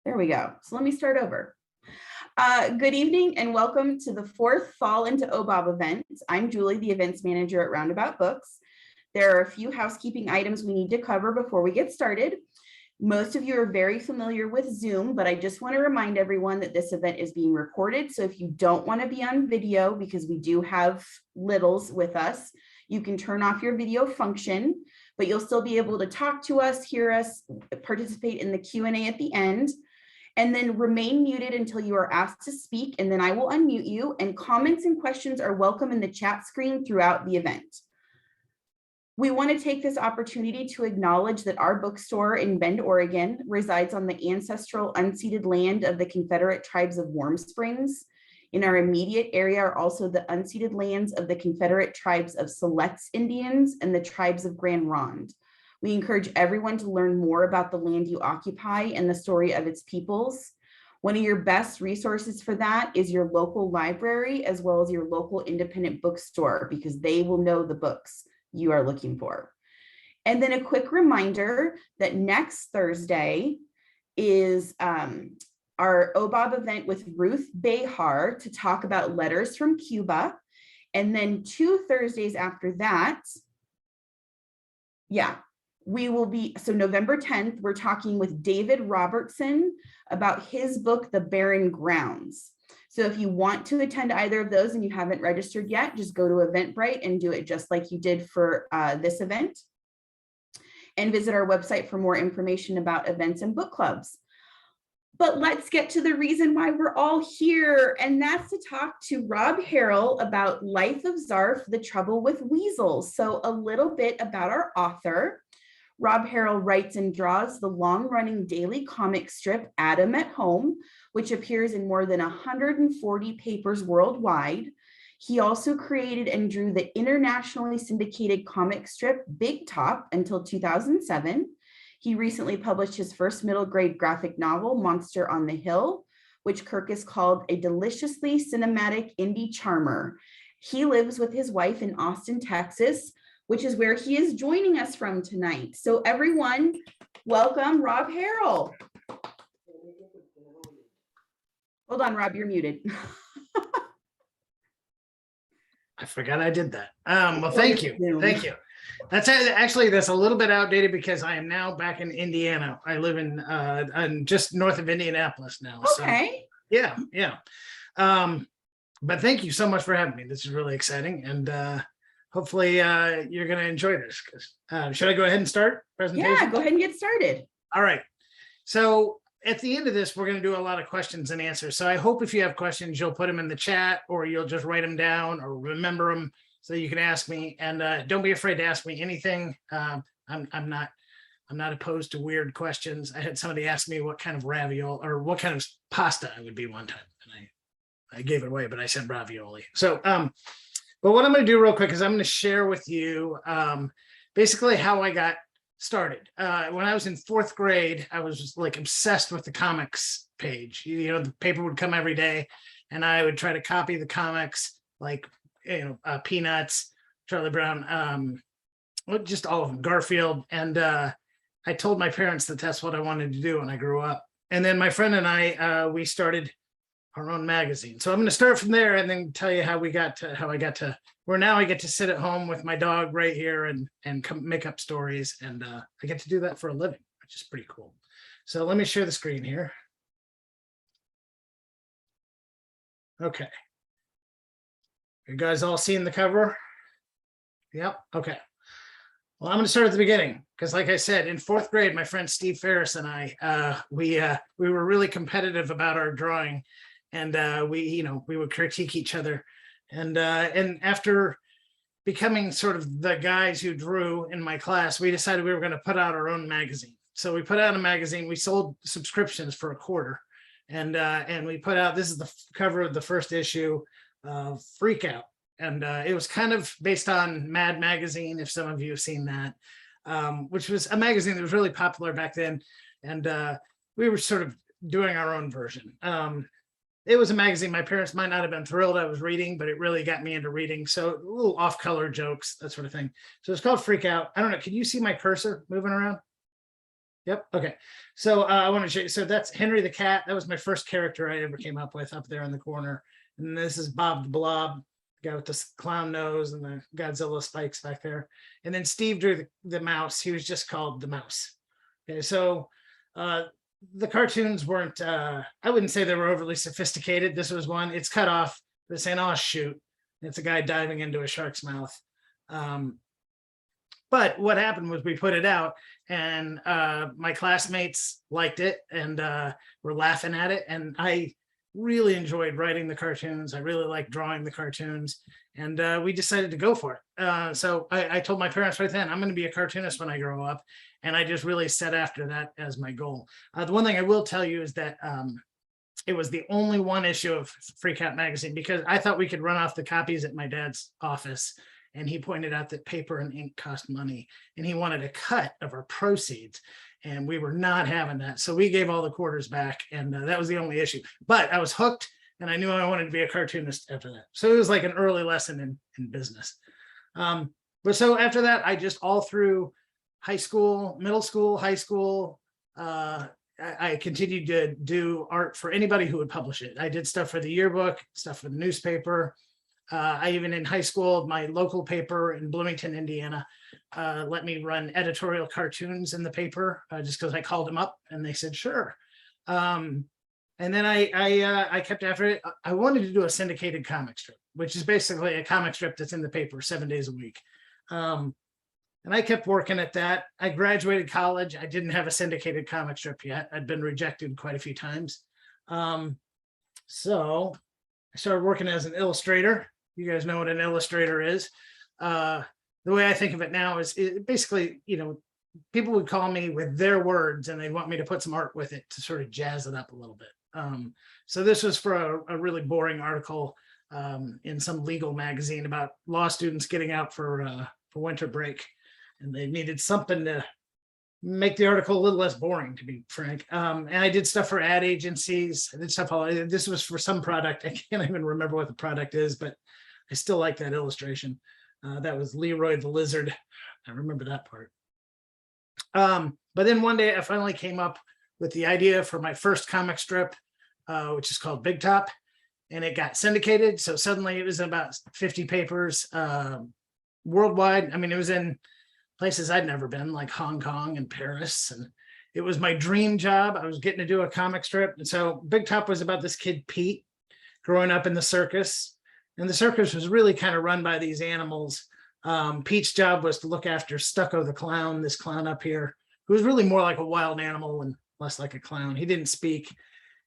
There we go. So let me start over. Good evening and welcome to the fourth Fall into OBOB event. I'm Julie, the events manager at Roundabout Books. There are a few housekeeping items we need to cover before we get started. Most of you are very familiar with Zoom, but I just want to remind everyone that this event is being recorded. So if you don't want to be on video, because we do have littles with us, you can turn off your video function, but you'll still be able to talk to us, hear us, participate in the Q&A at the end. And then remain muted until you are asked to speak, and then I will unmute you, and comments and questions are welcome in the chat screen throughout the event. We want to take this opportunity to acknowledge that our bookstore in Bend, Oregon resides on the ancestral unceded land of the Confederate Tribes of Warm Springs. In our immediate area are also the unceded lands of the Confederate Tribes of Siletz Indians and the Tribes of Grand Ronde. We encourage everyone to learn more about the land you occupy and the story of its peoples. One of your best resources for that is your local library, as well as your local independent bookstore, because they will know the books you are looking for. And then a quick reminder that next Thursday is our OBOB event with Ruth Behar to talk about letters from Cuba. And then 2 Thursdays after that, we will be, so November 10th, we're talking with David Robertson about his book, The Barren Grounds. So if you want to attend either of those and you haven't registered yet, just go to Eventbrite and do it just like you did for this event. And visit our website for more information about events and book clubs. But let's get to the reason why we're all here, and that's to talk to Rob Harrell about Life of Zarf, The Trouble with Weasels. So a little bit about our author. Rob Harrell writes and draws the long-running daily comic strip Adam at Home, which appears in more than 140 papers worldwide. He also created and drew the internationally syndicated comic strip Big Top until 2007. He recently published his first middle grade graphic novel, Monster on the Hill, which Kirkus called a deliciously cinematic indie charmer. He lives with his wife in Austin, Texas, which is where he is joining us from tonight. So everyone, welcome Rob Harrell. Hold on, Rob, you're muted. I forgot I did that. Well, thank you. Thank you. That's actually, that's a little bit outdated because I am now back in Indiana. I live in just north of Indianapolis now. Okay. So, yeah. But thank you so much for having me. This is really exciting. And hopefully you're going to enjoy this. Should I go ahead and start presentation? Yeah, go ahead and get started. All right. So at the end of this, we're going to do a lot of questions and answers. So I hope if you have questions, you'll put them in the chat, or you'll just write them down or remember them so you can ask me. And don't be afraid to ask me anything. I'm not opposed to weird questions. I had somebody ask me what kind of ravioli or what kind of pasta I would be one time, and I gave it away, but I said ravioli. So but what I'm going to do real quick is I'm going to share with you basically how I got started. When I was in 4th grade, I was just like obsessed with the comics page. You know, the paper would come every day and I would try to copy the comics, like, Peanuts, Charlie Brown, just all of them, Garfield. And I told my parents that that's what I wanted to do when I grew up. And then my friend and I, we started our own magazine. So I'm going to start from there and then tell you how I got to where now I get to sit at home with my dog right here and make up stories. And I get to do that for a living, which is pretty cool. So let me share the screen here. Okay. You guys all seen the cover? Yep. Okay. Well, I'm going to start at the beginning because, like I said, in 4th grade, my friend Steve Ferris and I, we were really competitive about our drawing. And we would critique each other, and after becoming sort of the guys who drew in my class, we decided we were going to put out our own magazine. So we put out a magazine. We sold subscriptions for $0.25, and we put out, this is the cover of the first issue of Freak Out, and it was kind of based on Mad Magazine, if some of you have seen that, which was a magazine that was really popular back then, and we were sort of doing our own version. It was a magazine my parents might not have been thrilled I was reading, but it really got me into reading. So a little off-color jokes, that sort of thing. So it's called Freak Out. I don't know, can you see my cursor moving around? Yep. Okay. So I want to show you. So that's Henry the cat. That was my first character I ever came up with up there in the corner. And this is Bob the Blob, the guy with the clown nose and the Godzilla spikes back there. And then Steve drew the mouse. He was just called the mouse. Okay. So the cartoons weren't, I wouldn't say they were overly sophisticated. This was one, it's cut off. They're saying, oh, shoot. It's a guy diving into a shark's mouth. But what happened was we put it out and my classmates liked it and were laughing at it. And I really enjoyed writing the cartoons. I really liked drawing the cartoons. And we decided to go for it. So I told my parents right then, I'm going to be a cartoonist when I grow up. And I just really set after that as my goal. The one thing I will tell you is that it was the only one issue of Freak Out magazine because I thought we could run off the copies at my dad's office. And he pointed out that paper and ink cost money and he wanted a cut of our proceeds. And we were not having that. So we gave all the quarters back and that was the only issue. But I was hooked and I knew I wanted to be a cartoonist after that. So it was like an early lesson in business. But so after that, I just all through high school, middle school, high school, I continued to do art for anybody who would publish it. I did stuff for the yearbook, stuff for the newspaper. I even in high school, my local paper in Bloomington, Indiana, let me run editorial cartoons in the paper just because I called them up and they said, sure. And then I kept after it. I wanted to do a syndicated comic strip, which is basically a comic strip that's in the paper 7 days a week. And I kept working at that. I graduated college. I didn't have a syndicated comic strip yet. I'd been rejected quite a few times. So I started working as an illustrator. You guys know what an illustrator is. The way I think of it now is basically, you know, people would call me with their words and they want me to put some art with it to sort of jazz it up a little bit. So this was for a really boring article in some legal magazine about law students getting out for winter break. And they needed something to make the article a little less boring, to be frank. And I did stuff for ad agencies. I did stuff. This was for some product. I can't even remember what the product is, but I still like that illustration. That was Leroy the Lizard. I remember that part. But then one day I finally came up with the idea for my first comic strip, which is called Big Top, and it got syndicated. So suddenly it was in about 50 papers worldwide. I mean, it was in places I'd never been, like Hong Kong and Paris. And it was my dream job. I was getting to do a comic strip. And so Big Top was about this kid, Pete, growing up in the circus. And the circus was really kind of run by these animals. Pete's job was to look after Stucco the clown, this clown up here, who was really more like a wild animal and less like a clown. He didn't speak.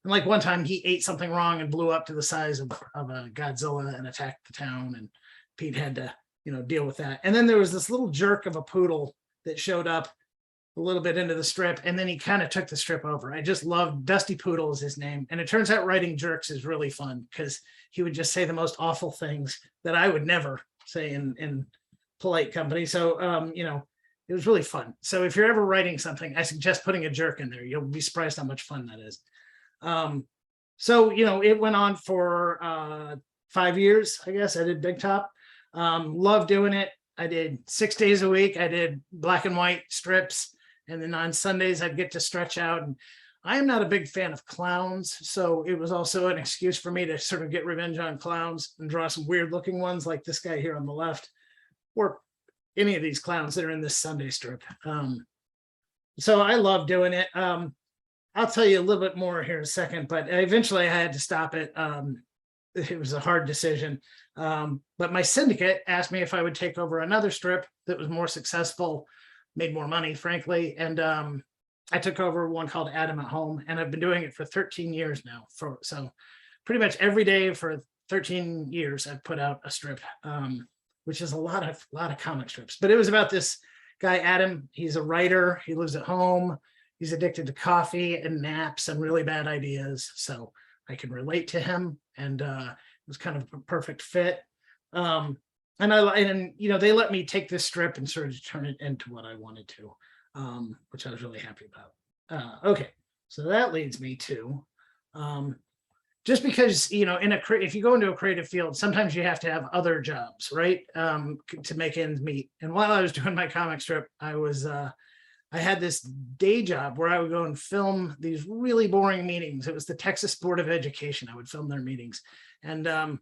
And like one time he ate something wrong and blew up to the size of a Godzilla and attacked the town. And Pete had to, you know, deal with that. And then there was this little jerk of a poodle that showed up a little bit into the strip, and then he kind of took the strip over. I just loved Dusty Poodle is his name. And it turns out writing jerks is really fun because he would just say the most awful things that I would never say in polite company. So, you know, it was really fun. So if you're ever writing something, I suggest putting a jerk in there. You'll be surprised how much fun that is. So, you know, it went on for 5 years, I guess. I did Big Top. Loved doing it. I did 6 days a week. I did black and white strips. And then on Sundays, I'd get to stretch out. And I am not a big fan of clowns. So it was also an excuse for me to sort of get revenge on clowns and draw some weird looking ones like this guy here on the left, or any of these clowns that are in this Sunday strip. So I love doing it. I'll tell you a little bit more here in a second, but eventually I had to stop it. It was a hard decision. But my syndicate asked me if I would take over another strip that was more successful, made more money, frankly. And I took over one called Adam at Home, and I've been doing it for 13 years now. So pretty much every day for 13 years, I've put out a strip, which is a lot of comic strips. But it was about this guy, Adam. He's a writer. He lives at home. He's addicted to coffee and naps and really bad ideas. So I can relate to him, and it was kind of a perfect fit. And you know, they let me take this strip and sort of turn it into what I wanted to, which I was really happy about. Okay, so that leads me to just because, you know, if you go into a creative field, sometimes you have to have other jobs, right, to make ends meet. And while I was doing my comic strip, I was I had this day job where I would go and film these really boring meetings. It was the Texas Board of Education. I would film their meetings. And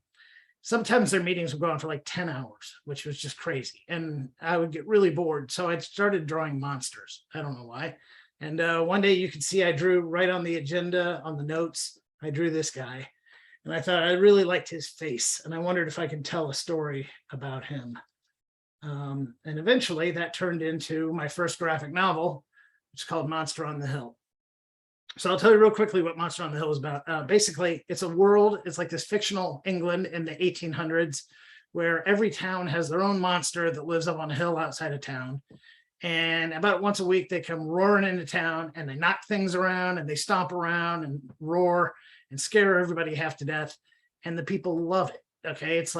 sometimes their meetings would go on for like 10 hours, which was just crazy. And I would get really bored. So I started drawing monsters. I don't know why. And one day you could see I drew right on the agenda, on the notes, I drew this guy. And I thought I really liked his face. And I wondered if I could tell a story about him. And eventually that turned into my first graphic novel, which is called Monster on the Hill. So I'll tell you real quickly what Monster on the Hill is about. Basically, it's a world, it's like this fictional England in the 1800s, where every town has their own monster that lives up on a hill outside of town. And about once a week, they come roaring into town and they knock things around and they stomp around and roar and scare everybody half to death. And the people love it. Okay, it's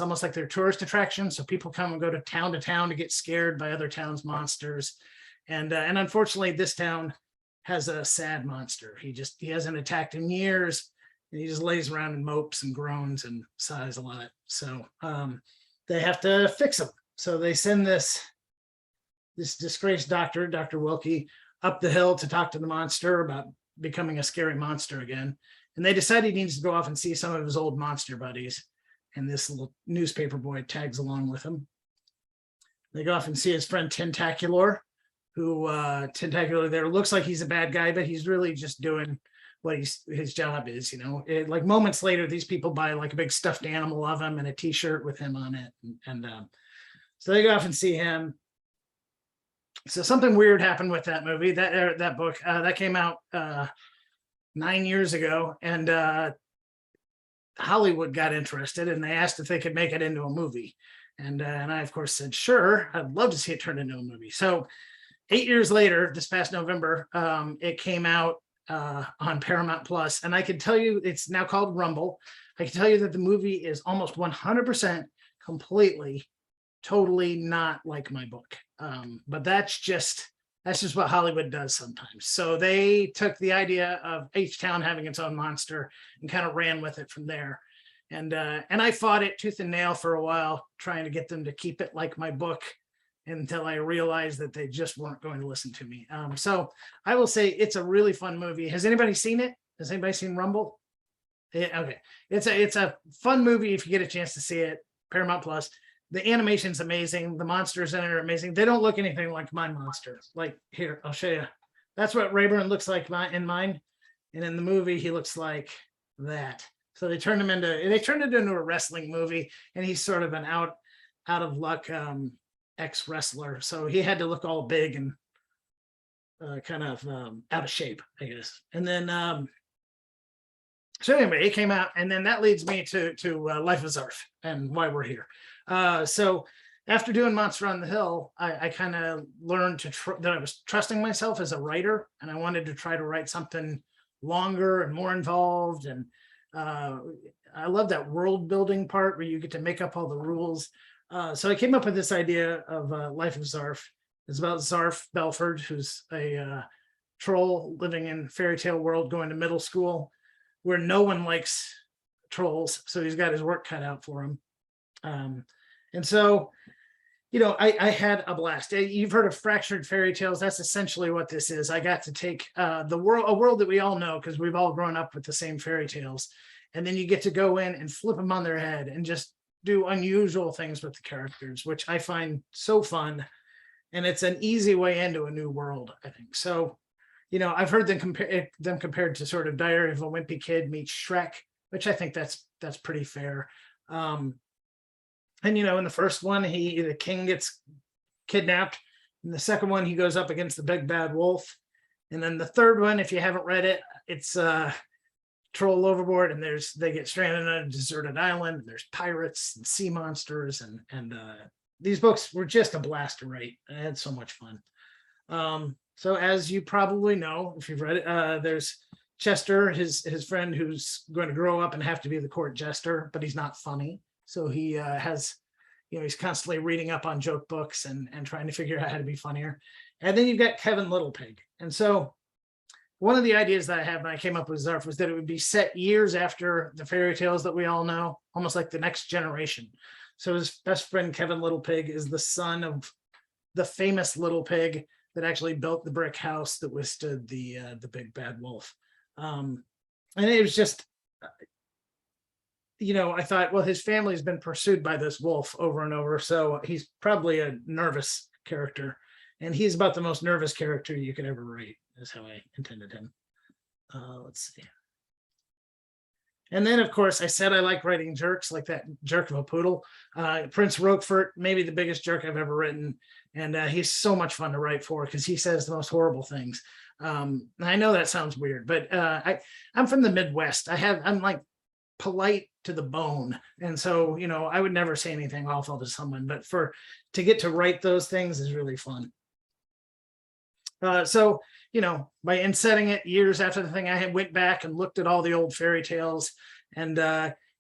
almost like their tourist attraction. So people come and go to town to get scared by other towns' monsters. And unfortunately, this town has a sad monster. He hasn't attacked in years, and he just lays around and mopes and groans and sighs a lot. So they have to fix him. So they send this disgraced doctor, Dr. Wilkie, up the hill to talk to the monster about becoming a scary monster again. And they decide he needs to go off and see some of his old monster buddies. And this little newspaper boy tags along with him. They go off and see his friend Tentacular, who Tentacular there looks like he's a bad guy, but he's really just doing what his job is, you know. Like moments later, these people buy like a big stuffed animal of him and a t-shirt with him on it. And so they go off and see him. So something weird happened with that movie, that book, that came out 9 years ago, and Hollywood got interested and they asked if they could make it into a movie. And I, of course, said, sure, I'd love to see it turned into a movie. So 8 years later, this past November, it came out on Paramount Plus, and I can tell you it's now called Rumble. I can tell you that the movie is almost 100% completely, totally not like my book. But that's just what Hollywood does sometimes. So they took the idea of each town having its own monster and kind of ran with it from there. And I fought it tooth and nail for a while, trying to get them to keep it like my book, until I realized that they just weren't going to listen to me. So I will say it's a really fun movie. Has anybody seen it? Has anybody seen Rumble? Yeah, okay. It's a fun movie if you get a chance to see it. Paramount Plus. The animation's amazing. The monsters in it are amazing. They don't look anything like my monster. Like here, I'll show you. That's what Rayburn looks like in mine. And in the movie, he looks like that. So they turned it into a wrestling movie, and he's sort of an out of luck ex-wrestler. So he had to look all big and kind of out of shape, I guess. And then so anyway, it came out, and then that leads me to Life of Zarf and why we're here. So after doing Monster on the Hill, I kind of learned that I was trusting myself as a writer, and I wanted to try to write something longer and more involved. And I love that world building part where you get to make up all the rules. So I came up with this idea of Life of Zarf. It's about Zarf Belford, who's a troll living in fairy tale world, going to middle school, where no one likes trolls. So he's got his work cut out for him. And so, you know, I had a blast. You've heard of fractured fairy tales. That's essentially what this is. I got to take a world that we all know, because we've all grown up with the same fairy tales. And then you get to go in and flip them on their head and just do unusual things with the characters, which I find so fun. And it's an easy way into a new world, I think. So, you know, I've heard them compared to sort of Diary of a Wimpy Kid meets Shrek, which I think that's pretty fair. And, you know, in the first one, the king gets kidnapped. In the second one, he goes up against the big bad wolf. And then the third one, if you haven't read it, it's troll overboard, and they get stranded on a deserted island, and there's pirates and sea monsters, and these books were just a blast to write. I had so much fun. So as you probably know, if you've read it, there's Chester, his friend, who's going to grow up and have to be the court jester, but he's not funny. So he has, you know, he's constantly reading up on joke books and trying to figure out how to be funnier. And then you've got Kevin Littlepig. And so one of the ideas that I had when I came up with Zarf was that it would be set years after the fairy tales that we all know, almost like the next generation. So his best friend, Kevin Littlepig, is the son of the famous Little Pig, that actually built the brick house that withstood the big bad wolf. And it was just, I thought, well, his family's been pursued by this wolf over and over, so he's probably a nervous character, and he's about the most nervous character you could ever write, is how I intended him. Let's see. And then, of course, I said I like writing jerks, like that jerk of a poodle. Prince Roquefort, maybe the biggest jerk I've ever written. And he's so much fun to write for because he says the most horrible things. I know that sounds weird, but I'm from the Midwest. I'm like polite to the bone. And so, I would never say anything awful to someone, but to get to write those things is really fun. So, by insetting it years after the thing, I had went back and looked at all the old fairy tales, and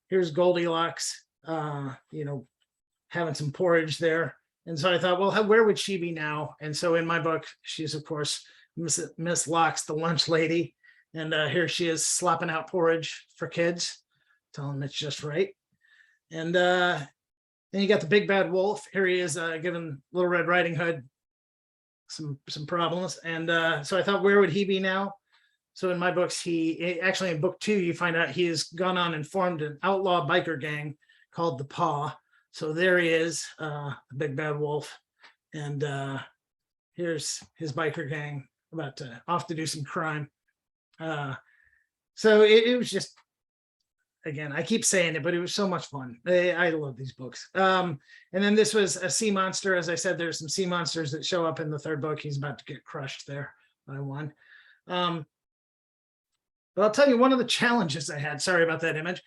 here's Goldilocks, having some porridge there. And so I thought, well, where would she be now? And so in my book, she's, of course, Miss Locks, the lunch lady. And here she is slopping out porridge for kids, telling them it's just right. And then you got the big bad wolf. Here he is giving Little Red Riding Hood some problems. And so I thought, where would he be now? So in my books, actually in book 2, you find out he has gone on and formed an outlaw biker gang called the Paw. So there he is, the big bad wolf. And here's his biker gang about to off to do some crime. So it was just, again, I keep saying it, but it was so much fun. I love these books. And then this was a sea monster. As I said, there's some sea monsters that show up in the 3rd book. He's about to get crushed there by one. But I'll tell you one of the challenges I had, sorry about that image,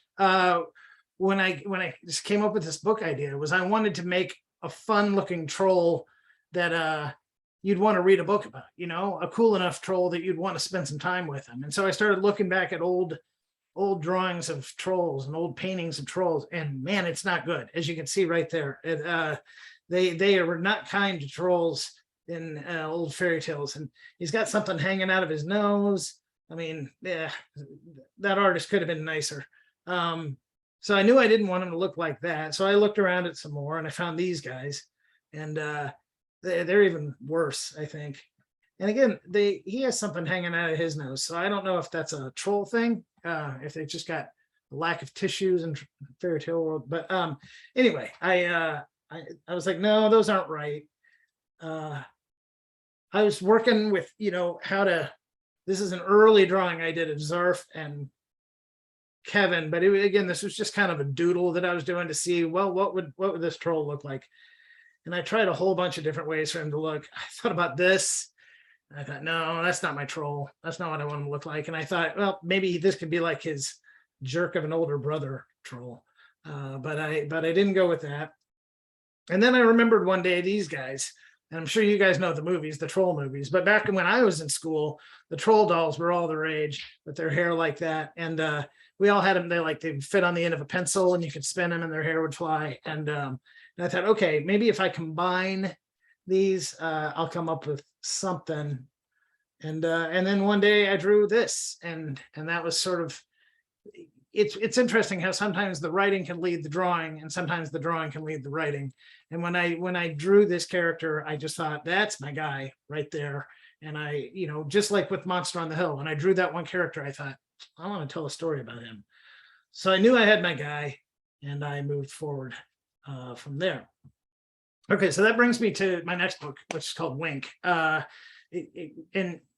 when I just came up with this book idea was I wanted to make a fun looking troll that you'd want to read a book about, a cool enough troll that you'd want to spend some time with him. And so I started looking back at old drawings of trolls and old paintings of trolls, and man, it's not good, as you can see right there. They are not kind to trolls in old fairy tales, and he's got something hanging out of his nose. I mean, yeah, that artist could have been nicer. So I knew I didn't want him to look like that, so I looked around at some more, and I found these guys, and they're even worse, I think. And again, he has something hanging out of his nose, so I don't know if that's a troll thing, if they just got a lack of tissues in fairy tale world. But anyway, I was like, no, those aren't right. I was working with, how to. This is an early drawing I did of Zarf and Kevin, but again, this was just kind of a doodle that I was doing to see, well, what would this troll look like? And I tried a whole bunch of different ways for him to look. I thought about this. I thought, no, that's not my troll. That's not what I want him to look like. And I thought, well, maybe this could be like his jerk of an older brother troll. But I didn't go with that. And then I remembered one day these guys, and I'm sure you guys know the movies, the troll movies. But back when I was in school, the troll dolls were all the rage with their hair like that. And we all had them. They fit on the end of a pencil, and you could spin them, and their hair would fly. And I thought, okay, maybe if I combine these, I'll come up with something. And then one day I drew this, and that was sort of. It's interesting how sometimes the writing can lead the drawing, and sometimes the drawing can lead the writing. And when I drew this character, I just thought, that's my guy right there. And I, just like with Monster on the Hill, when I drew that one character, I thought, I want to tell a story about him. So I knew I had my guy, and I moved forward from there. Okay, so that brings me to my next book, which is called Wink. And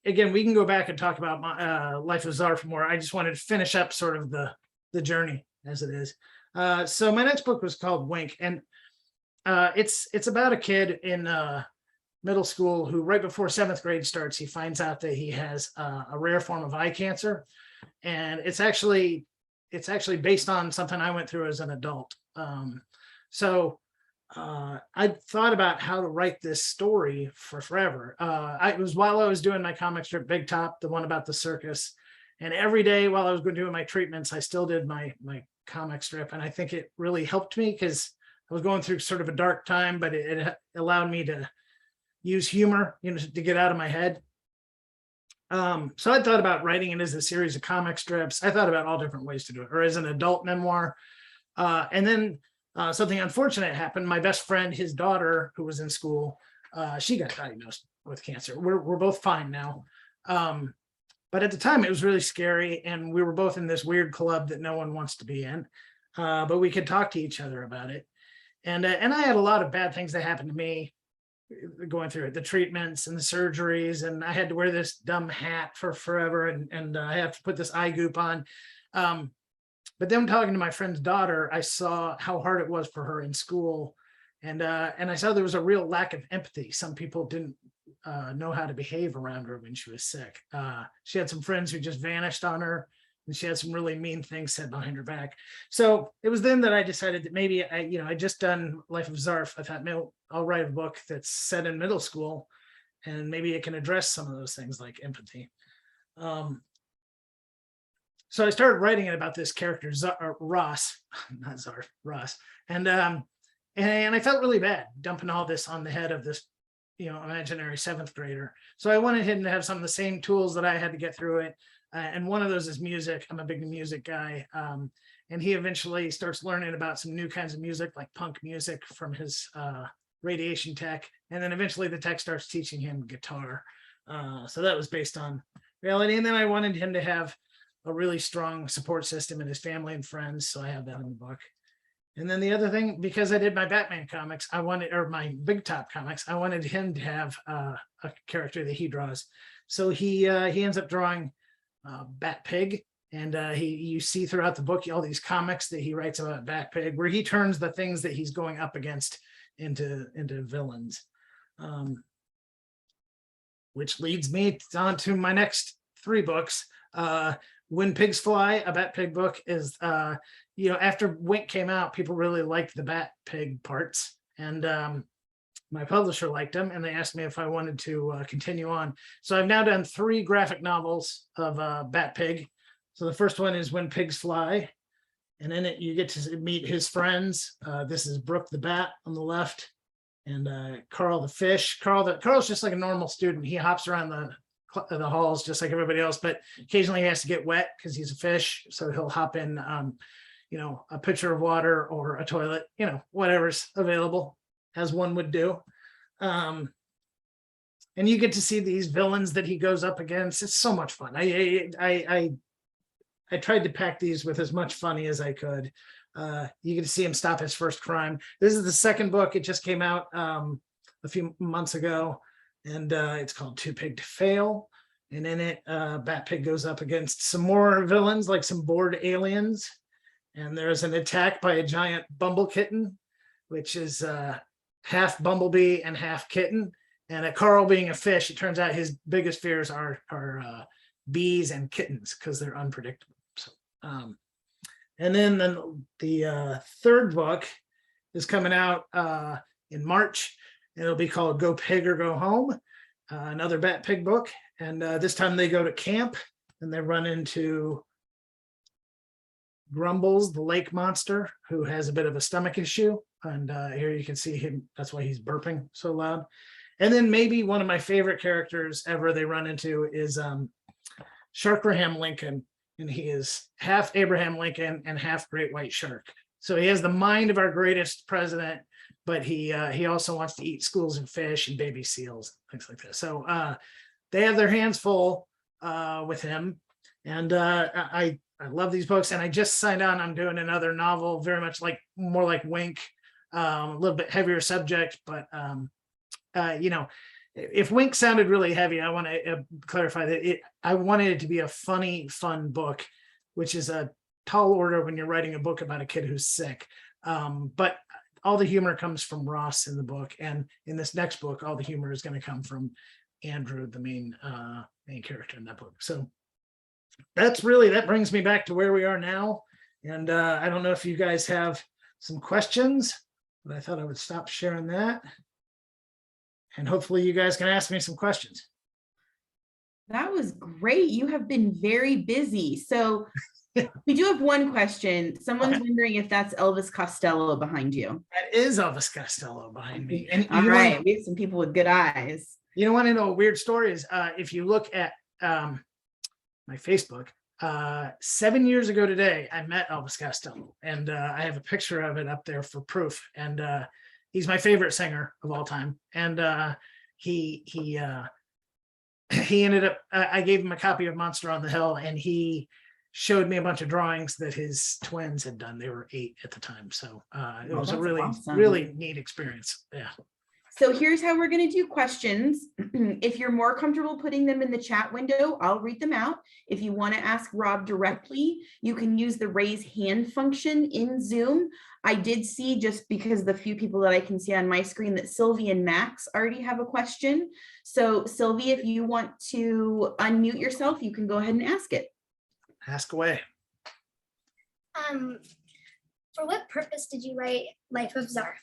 again, we can go back and talk about my Life of Zarf more. I just wanted to finish up sort of the journey as it is. So my next book was called Wink, and it's about a kid in middle school who, right before 7th grade starts, he finds out that he has a rare form of eye cancer, and it's actually based on something I went through as an adult. So I thought about how to write this story for forever. It was while I was doing my comic strip Big Top, the one about the circus, and every day while I was doing my treatments, I still did my comic strip, and I think it really helped me because I was going through sort of a dark time, but it allowed me to use humor, to get out of my head. So I thought about writing it as a series of comic strips. I thought about all different ways to do it, or as an adult memoir. And then something unfortunate happened. My best friend, his daughter, who was in school, she got diagnosed with cancer. We're both fine now. But at the time it was really scary, and we were both in this weird club that no one wants to be in. But we could talk to each other about it. And I had a lot of bad things that happened to me going through it, the treatments and the surgeries, and I had to wear this dumb hat for forever, and I have to put this eye goop on. But then talking to my friend's daughter, I saw how hard it was for her in school, and I saw there was a real lack of empathy. Some people didn't know how to behave around her when she was sick. She had some friends who just vanished on her, and she had some really mean things said behind her back. So it was then that I decided that maybe I just done Life of Zarf. I thought, no, I'll write a book that's set in middle school, and maybe it can address some of those things like empathy. So I started writing it about this character, Ross, not Zarf, Ross, and I felt really bad dumping all this on the head of this, imaginary 7th grader. So I wanted him to have some of the same tools that I had to get through it. And one of those is music. I'm a big music guy. And he eventually starts learning about some new kinds of music, like punk music from his radiation tech. And then eventually the tech starts teaching him guitar. So that was based on reality. And then I wanted him to have a really strong support system in his family and friends. So I have that in the book. And then the other thing, because I did my Batman comics, my Big Top comics, I wanted him to have a character that he draws. So he ends up drawing Bat Pig, and you see throughout the book all these comics that he writes about Bat Pig, where he turns the things that he's going up against into villains, which leads me on to my next 3 books. When Pigs Fly, a Bat Pig book, is after Wink came out, people really liked the Bat Pig parts, and my publisher liked them, and they asked me if I wanted to continue on. So I've now done 3 graphic novels of Bat Pig. So the first one is When Pigs Fly, and in it you get to meet his friends. This is Brooke the Bat on the left, and Carl the Fish. Carl's just like a normal student. He hops around the halls just like everybody else, but occasionally he has to get wet because he's a fish, so he'll hop in a pitcher of water or a toilet, whatever's available, as one would do. And you get to see these villains that he goes up against. It's so much fun. I tried to pack these with as much funny as I could. You get to see him stop his first crime. This is the 2nd book. It just came out a few months ago, and it's called Too Pig to Fail. And in it, Bat Pig goes up against some more villains, like some bored aliens. And there's an attack by a giant bumble kitten, which is half bumblebee and half kitten. And Carl being a fish, it turns out his biggest fears are bees and kittens because they're unpredictable. So, and then the 3rd book is coming out in March. It'll be called Go Pig or Go Home, another Bat Pig book. And this time they go to camp, and they run into Grumbles, the lake monster, who has a bit of a stomach issue. And here you can see him. That's why he's burping so loud. And then maybe one of my favorite characters ever they run into is Sharkraham Lincoln. And he is half Abraham Lincoln and half Great White Shark. So he has the mind of our greatest president, but he also wants to eat schools and fish and baby seals, things like that. So they have their hands full with him. And I love these books, and I just signed on. I'm doing another novel, very much more like Wink, a little bit heavier subject, but if Wink sounded really heavy, I want to clarify that I wanted it to be a funny, fun book, which is a tall order when you're writing a book about a kid who's sick. But all the humor comes from Ross in the book, and in this next book, all the humor is going to come from Andrew, the main character in that book. So that brings me back to where we are now. And I don't know if you guys have some questions, but I thought I would stop sharing that. And hopefully you guys can ask me some questions. That was great. You have been very busy. So we do have one question. Someone's wondering if that's Elvis Costello behind you. That is Elvis Costello behind me. And all right, we have some people with good eyes. You don't want to know a weird story is if you look at my Facebook, 7 years ago today, I met Elvis Costello, and I have a picture of it up there for proof. And he's my favorite singer of all time. And he ended up, I gave him a copy of Monster on the Hill, and he showed me a bunch of drawings that his twins had done. They were 8 at the time. So it was a that's really, awesome. really neat experience. Yeah. So here's how we're going to do questions. If you're more comfortable putting them in the chat window, I'll read them out. If you want to ask Rob directly, you can use the raise hand function in Zoom. I did see, just because the few people that I can see on my screen, that Sylvie and Max already have a question. So Sylvie, if you want to unmute yourself, you can go ahead and ask it. Ask away. For what purpose did you write Life of Zarf?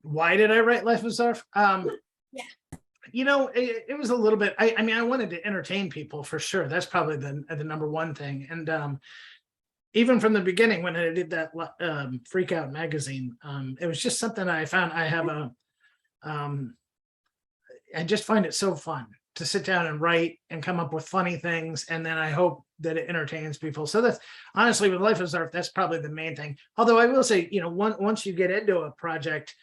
Why did I write Life of Zarf? Yeah. You know, it was a little bit, I mean, I wanted to entertain people for sure. That's probably the number one thing. And even from the beginning, when I did that Freak Out magazine, it was just something I found. I have I just find it so fun to sit down and write and come up with funny things. And then I hope that it entertains people. So that's honestly, with Life of Zarf, that's probably the main thing. Although I will say, you know, once you get into a project,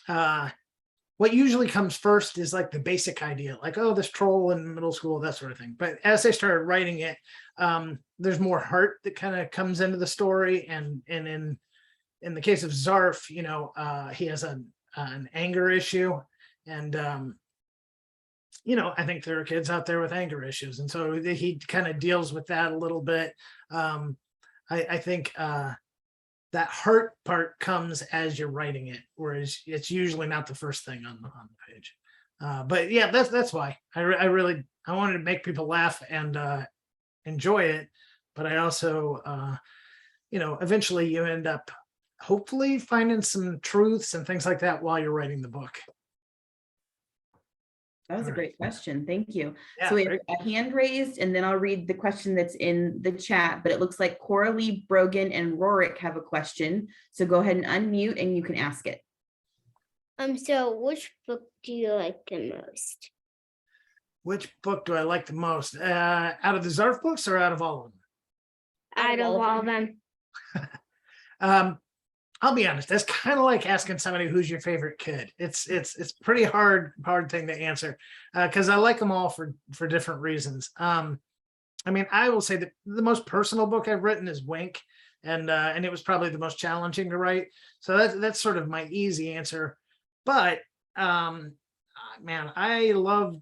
what usually comes first is like the basic idea, like, oh, this troll in middle school, that sort of thing. But as I started writing it, there's more heart that kind of comes into the story. And in the case of Zarf, you know, he has an anger issue. And, you know, I think there are kids out there with anger issues. And so he kind of deals with that a little bit. I think that heart part comes as you're writing it, whereas it's usually not the first thing on the page. But yeah, that's why I wanted to make people laugh and enjoy it. But I also, you know, eventually you end up hopefully finding some truths and things like that while you're writing the book. That was a great question. Thank you. Yeah, so we have a hand raised, and then I'll read the question that's in the chat, but it looks like Coralie, Brogan, and Rorik have a question. So go ahead and unmute and you can ask it. So which book do you like the most? Which book do I like the most? Out of the Zarf books or out of all of them? Out of all of them. I'll be honest, that's kind of like asking somebody who's your favorite kid. It's pretty hard thing to answer, because I like them all for different reasons. I mean, I will say that the most personal book I've written is Wink, and it was probably the most challenging to write. So that's sort of my easy answer. But man, I love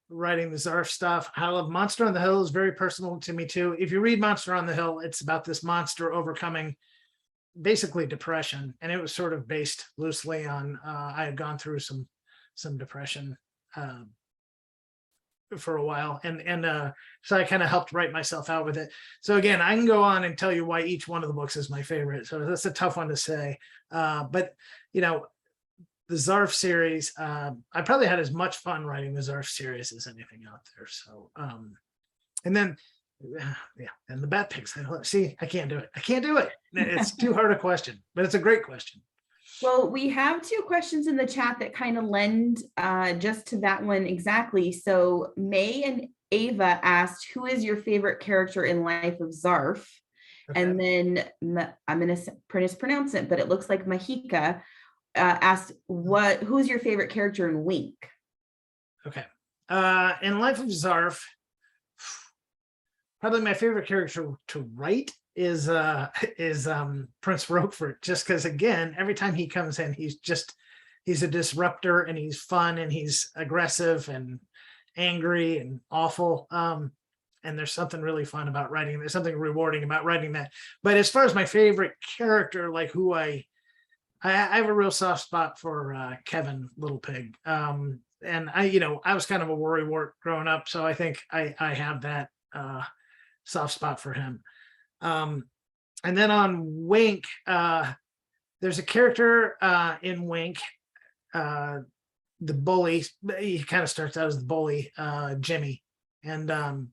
writing the Zarf stuff. I love Monster on the Hill, is very personal to me too. If you read Monster on the Hill, it's about this monster overcoming basically depression, and it was sort of based loosely on I had gone through some depression for a while, and so I kind of helped write myself out with it. So again, I can go on and tell you why each one of the books is my favorite, so that's a tough one to say. But you know, the Zarf series, I probably had as much fun writing the Zarf series as anything out there. So and then yeah, and the Bat Pigs. See, I can't do it. It's too hard a question, but it's a great question. Well, we have 2 questions in the chat that kind of lend just to that one exactly. So May and Ava asked, who is your favorite character in Life of Zarf? Okay. And then I'm going to mispronounce it, but it looks like Mahika asked, who's your favorite character in Wink? Okay. In Life of Zarf, probably my favorite character to write is Prince Roquefort, just because again, every time he comes in, he's a disruptor, and he's fun, and he's aggressive and angry and awful. And there's something really fun about writing. There's something rewarding about writing that. But as far as my favorite character, like who I have a real soft spot for Kevin Little Pig. And I was kind of a worrywart growing up, so I think I have that soft spot for him. And then on Wink, there's a character in Wink, the bully. He kind of starts out as the bully, Jimmy, and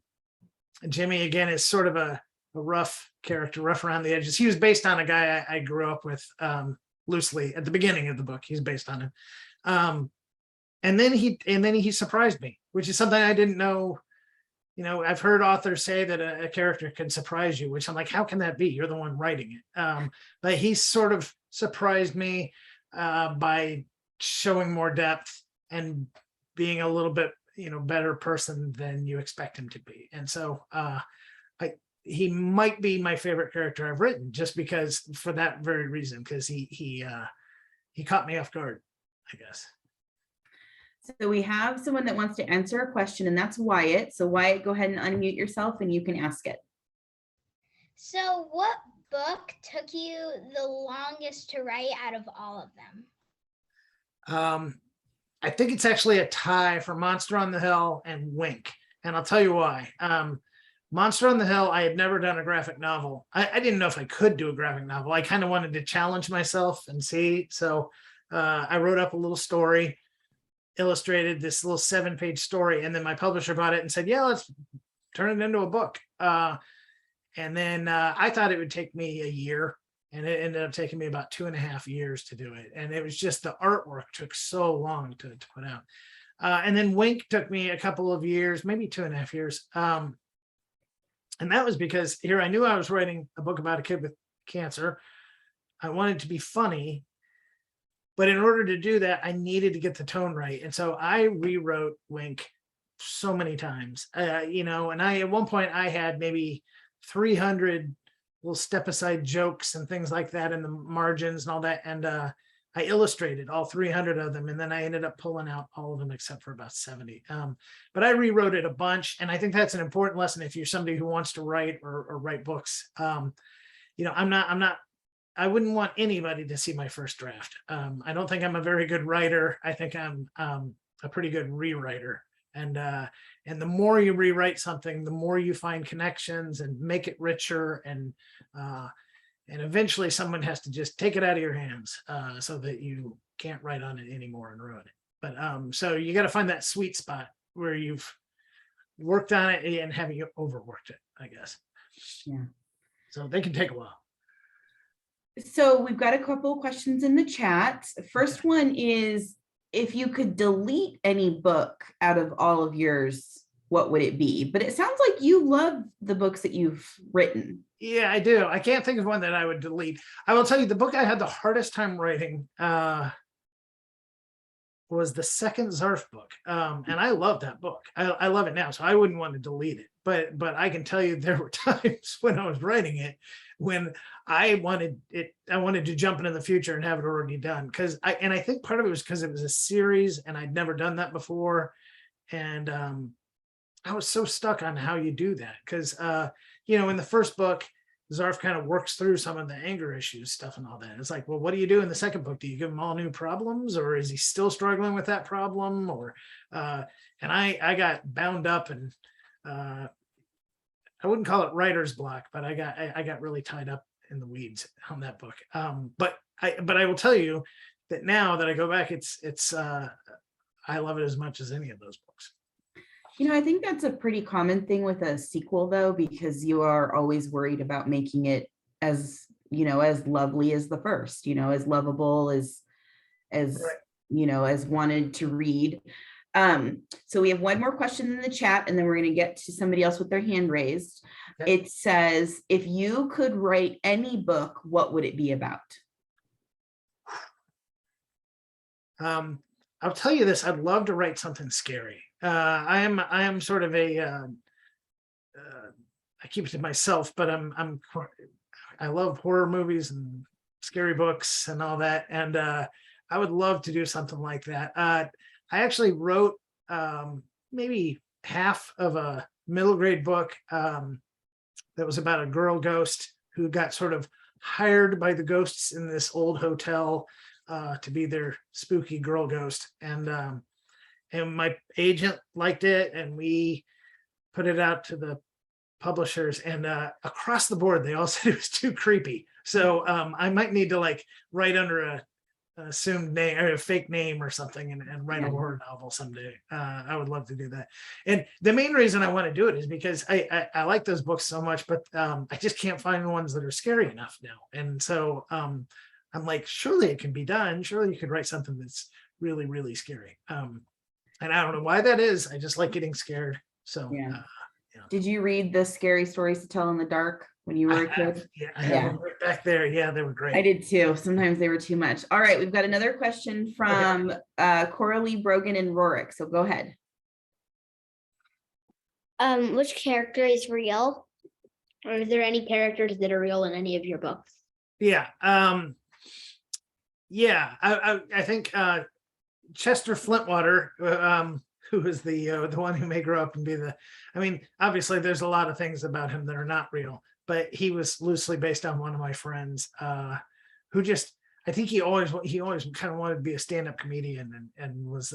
Jimmy again is sort of a rough character, rough around the edges. He was based on a guy I grew up with loosely at the beginning of the book. He's based on him, and then he surprised me, which is something I didn't know. You know, I've heard authors say that a character can surprise you, which I'm like, how can that be? You're the one writing it. But he sort of surprised me by showing more depth and being a little bit, better person than you expect him to be. And so he might be my favorite character I've written, just because, for that very reason, because he caught me off guard, I guess. So we have someone that wants to answer a question, and that's Wyatt. So Wyatt, go ahead and unmute yourself and you can ask it. So what book took you the longest to write out of all of them? I think it's actually a tie for Monster on the Hill and Wink. And I'll tell you why. Monster on the Hill, I had never done a graphic novel. I didn't know if I could do a graphic novel. I kind of wanted to challenge myself and see. So I wrote up a little story, illustrated this little 7-page story, and then my publisher bought it and said, yeah, let's turn it into a book. And then I thought it would take me a year, and it ended up taking me about 2.5 years to do it. And it was just, the artwork took so long to put out. And then Wink took me a couple of years, maybe 2.5 years. And that was because here I knew I was writing a book about a kid with cancer. I wanted to be funny, but in order to do that, I needed to get the tone right. And so I rewrote Wink so many times, and at one point I had maybe 300 little step aside jokes and things like that in the margins and all that. And I illustrated all 300 of them. And then I ended up pulling out all of them except for about 70. But I rewrote it a bunch. And I think that's an important lesson if you're somebody who wants to write or write books. I wouldn't want anybody to see my first draft. I don't think I'm a very good writer. I think I'm a pretty good rewriter. And the more you rewrite something, the more you find connections and make it richer. And eventually someone has to just take it out of your hands so that you can't write on it anymore and ruin it. But so you got to find that sweet spot where you've worked on it and haven't overworked it, I guess. Yeah. So they can take a while. So we've got a couple of questions in the chat. First one is, if you could delete any book out of all of yours, what would it be? But it sounds like you love the books that you've written. Yeah, I do. I can't think of one that I would delete. I will tell you, the book I had the hardest time writing was the second Zarf book. And I love that book. I love it now, so I wouldn't want to delete it. But I can tell you there were times when I was writing it when I wanted to jump into the future and have it already done. And I think part of it was because it was a series and I'd never done that before. And I was so stuck on how you do that. Because in the first book, Zarf kind of works through some of the anger issues stuff and all that. It's like, well, what do you do in the second book? Do you give him all new problems, or is he still struggling with that problem? Or and I got bound up, and I wouldn't call it writer's block, but I got really tied up in the weeds on that book. But I will tell you that now that I go back, it's I love it as much as any of those books. I think that's a pretty common thing with a sequel, though, because you are always worried about making it as lovely as the first, as lovable as right. As wanted to read. So we have one more question in the chat, and then we're going to get to somebody else with their hand raised. Okay. It says, if you could write any book, what would it be about? I'll tell you this, I'd love to write something scary. I am sort of I keep it to myself, but I love horror movies and scary books and all that. And I would love to do something like that. I actually wrote maybe half of a middle grade book that was about a girl ghost who got sort of hired by the ghosts in this old hotel to be their spooky girl ghost. And my agent liked it, and we put it out to the publishers, and across the board, they all said it was too creepy. So I might need to write under an assumed name or a fake name or something and write a horror novel someday. I would love to do that. And the main reason I want to do it is because I like those books so much, but I just can't find ones that are scary enough now. And so I'm like, surely it can be done. Surely you could write something that's really, really scary. And I don't know why that is. I just like getting scared. So, yeah. Did you read the Scary Stories to Tell in the Dark when you were a kid? I have them right back there. Yeah, they were great. I did too. Sometimes they were too much. All right, we've got another question from Coralie Brogan and Rorik. So go ahead. Which character is real? Or is there any characters that are real in any of your books? Yeah. I think Chester Flintwater, who is the one who may grow up and be obviously there's a lot of things about him that are not real, but he was loosely based on one of my friends who just, I think he always kind of wanted to be a stand-up comedian and was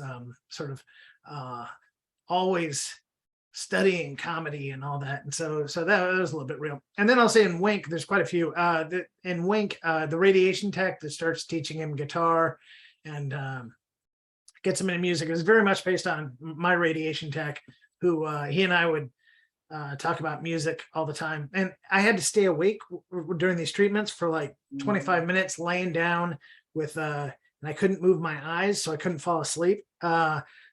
sort of always studying comedy and all that. And so that was a little bit real. And then I'll say in Wink, there's quite a few. In Wink, the radiation tech that starts teaching him guitar and gets him into music is very much based on my radiation tech, who he and I would talk about music all the time. And I had to stay awake during these treatments for like 25 minutes laying down with, and I couldn't move my eyes, so I couldn't fall asleep.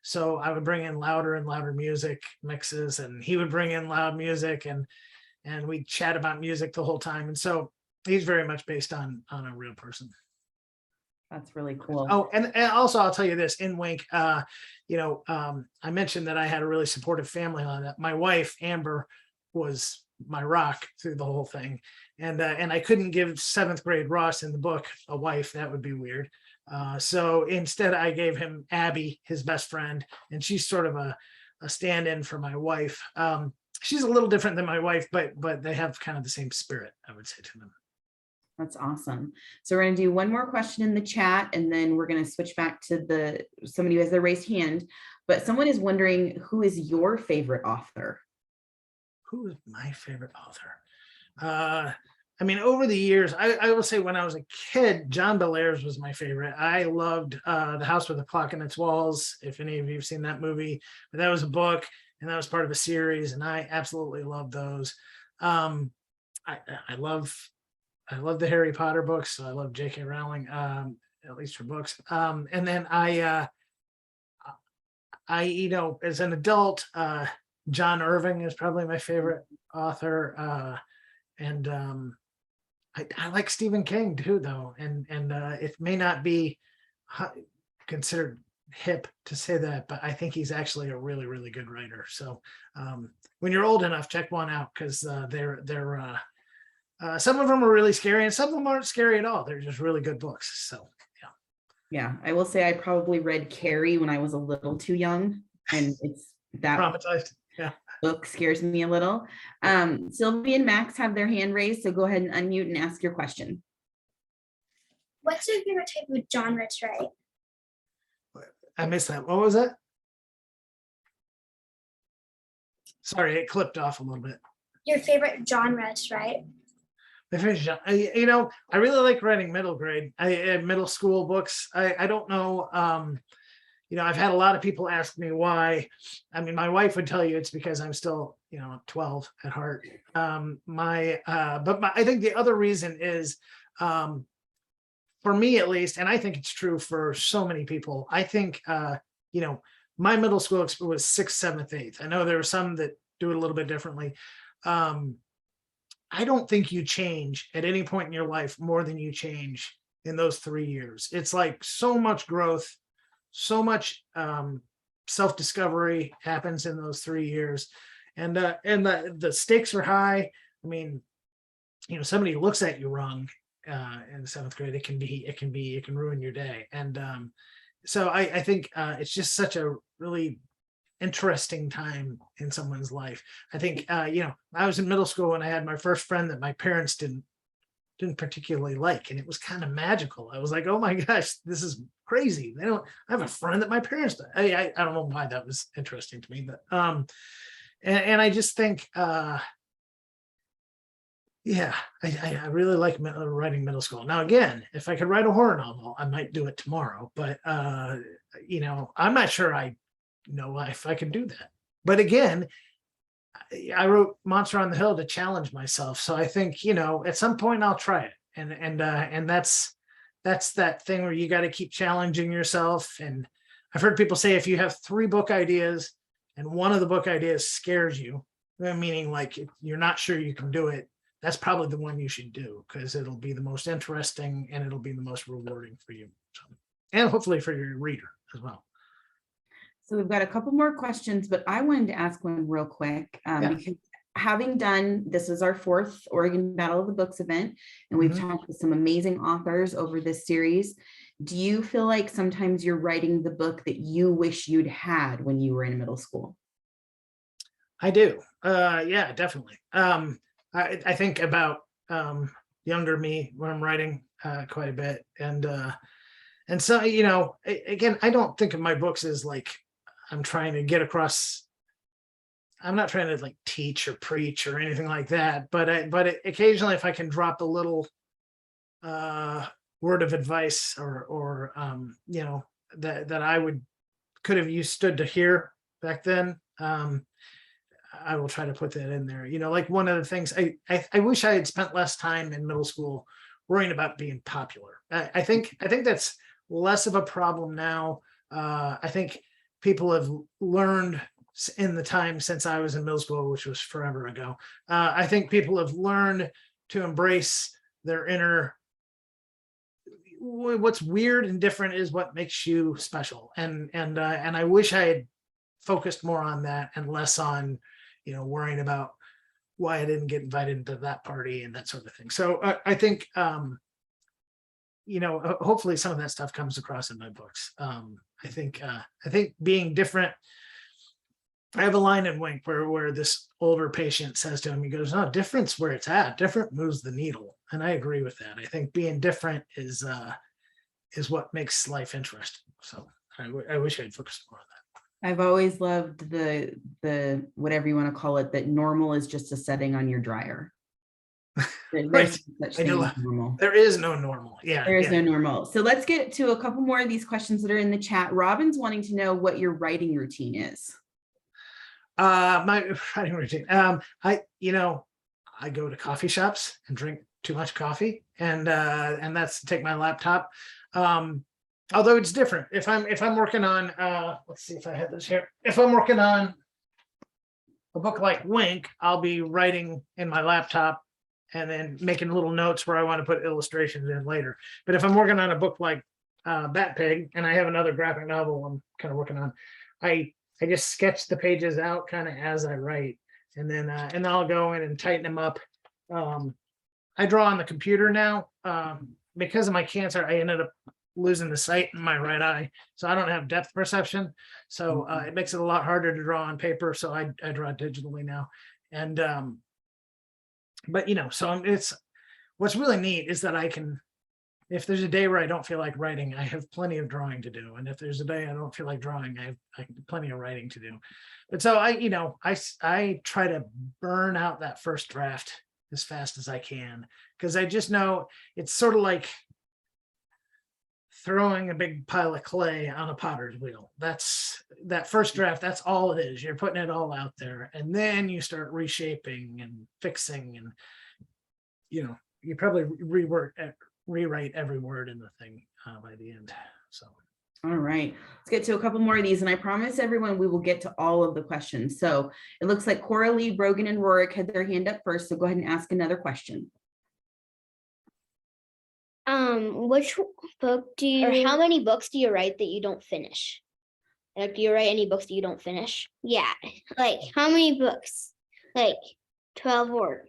So I would bring in louder and louder music mixes, and he would bring in loud music, and we'd chat about music the whole time. And so he's very much based on a real person. That's really cool. Oh, and also I'll tell you this, in Wink, I mentioned that I had a really supportive family on that. My wife, Amber, was my rock through the whole thing. And I couldn't give 7th grade Ross in the book a wife. That would be weird. So instead I gave him Abby, his best friend, and she's sort of a stand-in for my wife. She's a little different than my wife, but they have kind of the same spirit, I would say, to them. That's awesome. So we're going to do one more question in the chat, and then we're going to switch back to somebody who has their raised hand. But someone is wondering, who is your favorite author? Who is my favorite author? Over the years, I will say when I was a kid, John Bellairs was my favorite. I loved The House with a Clock in Its Walls, if any of you have seen that movie. But that was a book, and that was part of a series, and I absolutely loved those. I love the Harry Potter books, so I love J.K. Rowling, at least for books. And then I as an adult, John Irving is probably my favorite author. I like Stephen King too, though, and it may not be considered hip to say that, but I think he's actually a really, really good writer. So when you're old enough, check one out, because they're some of them are really scary, and some of them aren't scary at all. They're just really good books. So yeah, I will say I probably read Carrie when I was a little too young, and it's that traumatized. Yeah. Book scares me a little. Sylvie and Max have their hand raised, so go ahead and unmute and ask your question. What's your favorite type of genre to write? I missed that. What was that? Sorry, it clipped off a little bit. Your favorite genre to write? My favorite genre, I really like writing middle grade, middle school books. I don't know. I've had a lot of people ask me why. My wife would tell you it's because I'm still, 12 at heart. I think the other reason is, for me at least, and I think it's true for so many people, I think, my middle school was 6th, 7th, 8th. I know there are some that do it a little bit differently. I don't think you change at any point in your life more than you change in those 3 years. It's like so much growth, so much self-discovery happens in those 3 years, and the stakes are high. Somebody looks at you wrong in 7th grade, it can ruin your day. And so I think it's just such a really interesting time in someone's life. I think I was in middle school when I had my first friend that my parents didn't particularly like, and it was kind of magical. I was like, oh my gosh, this is crazy. I have a friend that my parents do. I don't know why that was interesting to me, but and I just think I really like writing middle school. Now again, if I could write a horror novel, I might do it tomorrow, but I'm not sure I know if I can do that. But again, I wrote Monster on the Hill to challenge myself. So I think, at some point I'll try it. And that's that thing where you got to keep challenging yourself. And I've heard people say, if you have 3 book ideas and one of the book ideas scares you, meaning like you're not sure you can do it, that's probably the one you should do, because it'll be the most interesting and it'll be the most rewarding for you. So, and hopefully for your reader as well. So we've got a couple more questions, but I wanted to ask one real quick, because having done, this is our 4th Oregon Battle of the Books event, and we've talked with some amazing authors over this series. Do you feel like sometimes you're writing the book that you wish you'd had when you were in middle school? I do. Yeah, definitely. I think about younger me when I'm writing quite a bit. And so, you know, again, I don't think of my books as like I'm trying to get across. I'm not trying to like teach or preach or anything like that. But occasionally, if I can drop a little word of advice or you know, that I could have stood to hear back then, I will try to put that in there. You know, like one of the things I wish I had spent less time in middle school worrying about being popular. I think that's less of a problem now. I think people have learned in the time since I was in middle school, which was forever ago. I think people have learned to embrace their inner. What's weird and different is what makes you special. And I wish I had focused more on that and less on, you know, worrying about why I didn't get invited to that party and that sort of thing. So I think, you know, hopefully some of that stuff comes across in my books. I think being different. I have a line in Wink where this older patient says to him, he goes, "No, difference where it's at. Different moves the needle," and I agree with that. I think being different is what makes life interesting. So I wish I'd focused more on that. I've always loved the whatever you want to call it, that normal is just a setting on your dryer. Right. There is no normal. Yeah. There is no normal. So let's get to a couple more of these questions that are in the chat. Robin's wanting to know what your writing routine is. My writing routine. I go to coffee shops and drink too much coffee, and that's to take my laptop. Although it's different. If I'm working on, let's see if I have this here. If I'm working on a book like Wink, I'll be writing in my laptop and then making little notes where I want to put illustrations in later. But if I'm working on a book like Bat Pig, and I have another graphic novel I'm kind of working on, I just sketch the pages out kind of as I write, and then I'll go in and tighten them up. I draw on the computer now. Because of my cancer, I ended up losing the sight in my right eye, so I don't have depth perception. So it makes it a lot harder to draw on paper. So I draw digitally now, and but you know, so it's what's really neat is that I can, if there's a day where I don't feel like writing, I have plenty of drawing to do, and if there's a day I don't feel like drawing, I have plenty of writing to do. But so I try to burn out that first draft as fast as I can, because I just know it's sort of like throwing a big pile of clay on a potter's wheel. That's that first draft. That's all it is. You're putting it all out there, and then you start reshaping and fixing, and you probably rewrite every word in the thing by the end. So, all right, let's get to a couple more of these, and I promise everyone we will get to all of the questions. So it looks like Coralie, Brogan, and Rorik had their hand up first. So go ahead and ask another question. Which book do you, or how many books do you write that you don't finish? Like, do you write any books that you don't finish? Yeah. Like, how many books? Like 12 or?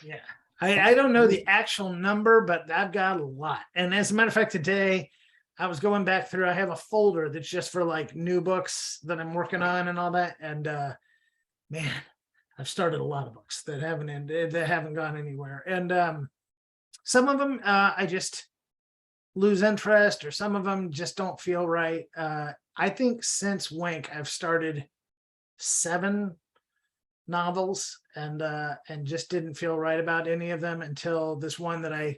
Yeah, I don't know the actual number, but I've got a lot. And as a matter of fact, today I was going back through, I have a folder that's just for like new books that I'm working on and all that. And man, I've started a lot of books that haven't ended, that haven't gone anywhere. And some of them I just lose interest, or some of them just don't feel right. I think since Wink, I've started 7 novels, and just didn't feel right about any of them until this one that I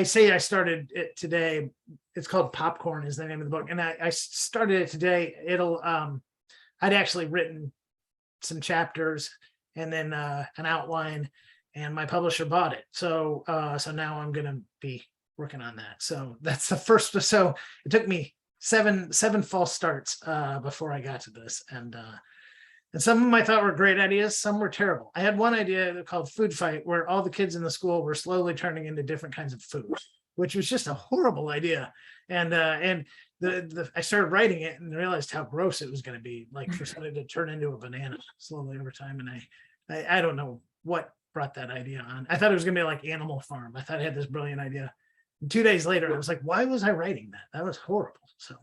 say I started it today. It's called Popcorn is the name of the book, and I started it today. I'd actually written some chapters and then an outline, and my publisher bought it. So now I'm going to be working on that. So that's the first. So it took me seven false starts before I got to this. And And some of them I thought were great ideas, some were terrible. I had one idea called Food Fight, where all the kids in the school were slowly turning into different kinds of food, which was just a horrible idea. And I started writing it and realized how gross it was going to be, like for somebody to turn into a banana slowly over time. And I don't know what brought that idea on. I thought it was going to be like Animal Farm. I thought I had this brilliant idea. And 2 days later, I was like, why was I writing that? That was horrible. So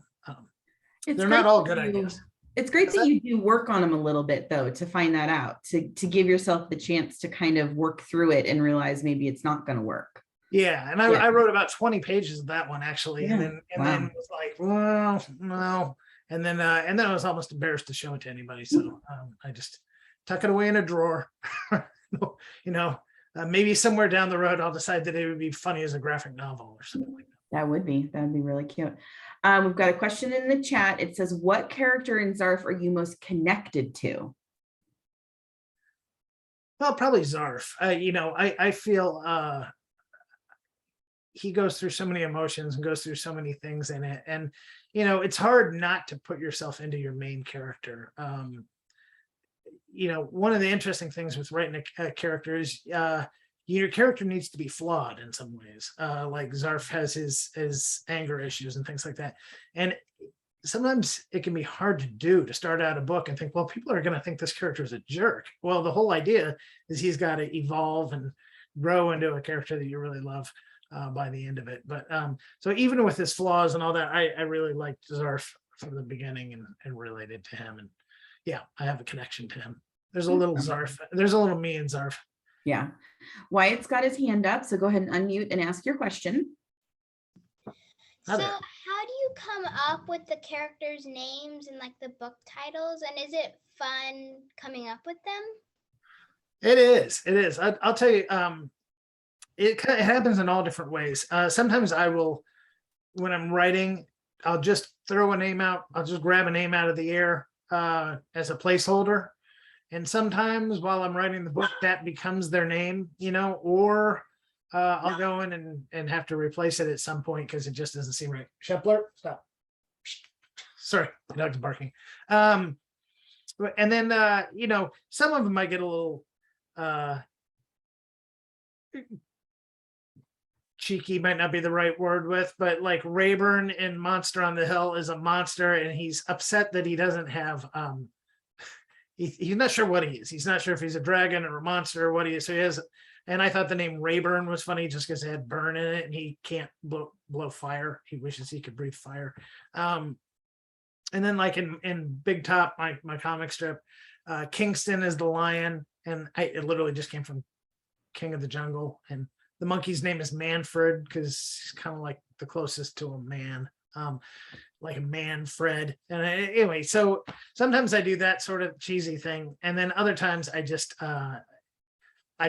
they're not all good ideas. It's great that you do work on them a little bit, though, to find that out, to give yourself the chance to kind of work through it and realize maybe it's not going to work. Yeah, and I wrote about 20 pages of that one actually, and then it was like, well, no, and then I was almost embarrassed to show it to anybody, so I just tuck it away in a drawer. Maybe somewhere down the road I'll decide that it would be funny as a graphic novel or something like that. That'd be really cute. We've got a question in the chat. It says, what character in Zarf are you most connected to? Well, probably Zarf. I feel he goes through so many emotions and goes through so many things in it. And, it's hard not to put yourself into your main character. One of the interesting things with writing a character is your character needs to be flawed in some ways. Like Zarf has his anger issues and things like that. And sometimes it can be hard to start out a book and think, well, people are going to think this character is a jerk. Well, the whole idea is he's got to evolve and grow into a character that you really love by the end of it. But so even with his flaws and all that, I really liked Zarf from the beginning and related to him. And yeah, I have a connection to him. There's a little Zarf. There's a little me in Zarf. Yeah. Wyatt's got his hand up, so go ahead and unmute and ask your question. So how do you come up with the characters' names and like the book titles? And is it fun coming up with them? It is. I'll tell you, it happens in all different ways. Sometimes I will, when I'm writing, I'll just throw a name out. I'll just grab a name out of the air as a placeholder. And sometimes while I'm writing the book, that becomes their name, or I'll go in and have to replace it at some point because it just doesn't seem right. Shepler, stop. Sorry, the dog's barking. And then, some of them I get a little cheeky, might not be the right word with, but like Rayburn in Monster on the Hill is a monster and he's upset that he doesn't have he's not sure what he is. He's not sure if he's a dragon or a monster or what he is. So he has, and I thought the name Rayburn was funny just because it had burn in it and he can't blow fire. He wishes he could breathe fire. And then like in Big Top, my comic strip, Kingston is the lion, and it literally just came from King of the Jungle. And the monkey's name is Manfred because he's kind of like the closest to a man. Like a Manfred. And anyway, so sometimes I do that sort of cheesy thing, and then other times I just I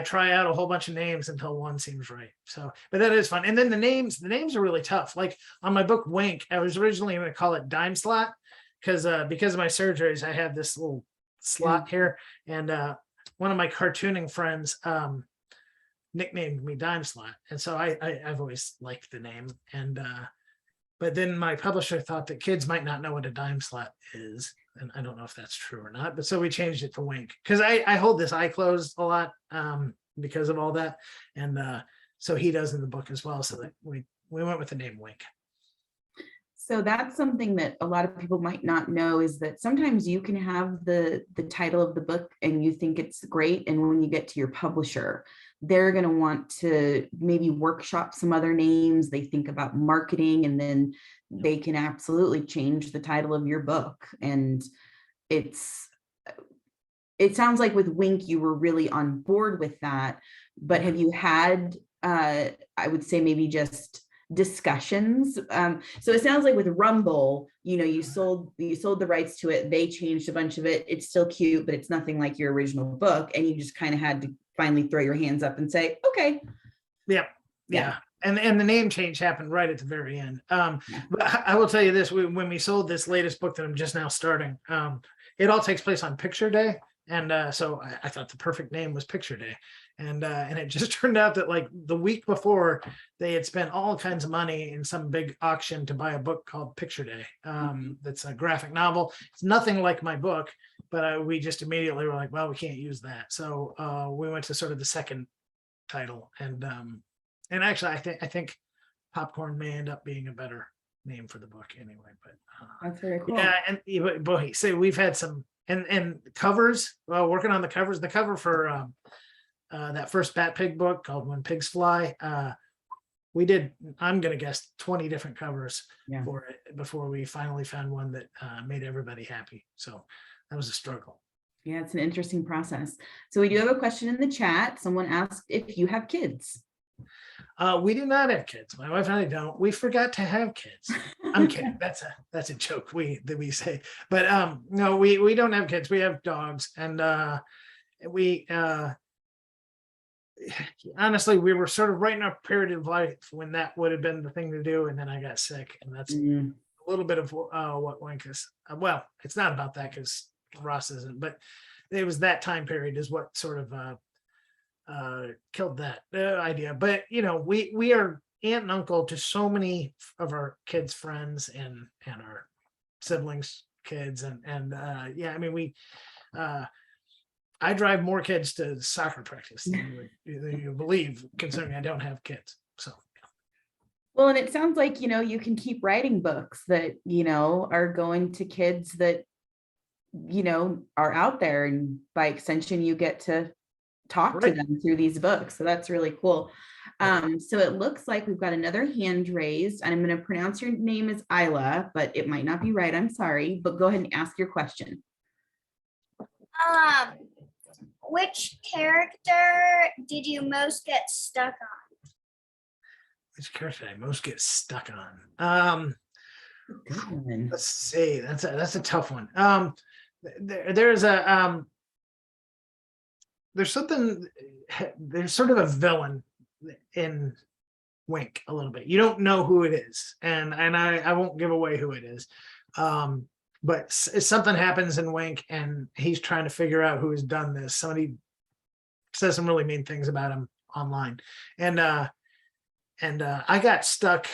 try out a whole bunch of names until one seems right. So, but that is fun. And then the names are really tough. Like on my book Wink, I was originally going to call it Dime Slot because of my surgeries, I have this little slot here, and one of my cartooning friends nicknamed me Dime Slot, and so I've always liked the name. And but then my publisher thought that kids might not know what a dime slot is. And I don't know if that's true or not, but so we changed it to Wink because I hold this eye closed a lot because of all that. And so he does in the book as well. So that we went with the name Wink. So that's something that a lot of people might not know, is that sometimes you can have the title of the book and you think it's great. And when you get to your publisher, they're going to want to maybe workshop some other names. They think about marketing, and then they can absolutely change the title of your book. And it sounds like with Wink, you were really on board with that. But have you had, I would say maybe just discussions? So it sounds like with Rumble, you sold the rights to it. They changed a bunch of it. It's still cute, but it's nothing like your original book. And you just kind of had to finally throw your hands up and say, okay. Yeah. And the name change happened right at the very end. But I will tell you this, when we sold this latest book that I'm just now starting, it all takes place on picture day. And so I thought the perfect name was Picture Day. And it just turned out that like the week before, they had spent all kinds of money in some big auction to buy a book called Picture Day. That's a graphic novel. It's nothing like my book, but we just immediately were like, well, we can't use that. So we went to sort of the second title. And actually, I think Popcorn may end up being a better name for the book anyway. But That's very cool. yeah, and boy, so we've had some and covers. Well, working on the covers. The cover for that first Bat Pig book called When Pigs Fly. We did, I'm gonna guess, 20 different covers for it before we finally found one that made everybody happy. So that was a struggle. Yeah, it's an interesting process. So we do have a question in the chat. Someone asked if you have kids. We do not have kids. My wife and I don't. We forgot to have kids. I'm kidding. That's a joke that we say. But no, we don't have kids. We have dogs, and we honestly, we were sort of right in our period of life when that would have been the thing to do, and then I got sick, and that's a little bit of what went. Because well, it's not about that because Ross isn't, but it was that time period is what sort of killed that idea. But you know, we are aunt and uncle to so many of our kids' friends and our siblings' kids, and yeah, I mean we. I drive more kids to soccer practice than you believe, considering I don't have kids. So, well, and it sounds like, you know, you can keep writing books that, you know, are going to kids that, you know, are out there. And by extension, you get to talk to them through these books. So that's really cool. So it looks like we've got another hand raised, and I'm going to pronounce your name as Isla, but it might not be right. I'm sorry, but go ahead and ask your question. Which character did you most get stuck on? Which character did I most get stuck on? Let's see. That's a tough one. There's sort of a villain in Wink a little bit. You don't know who it is, and I won't give away who it is. But something happens in Wink, and he's trying to figure out who has done this. Somebody says some really mean things about him online, and I got stuck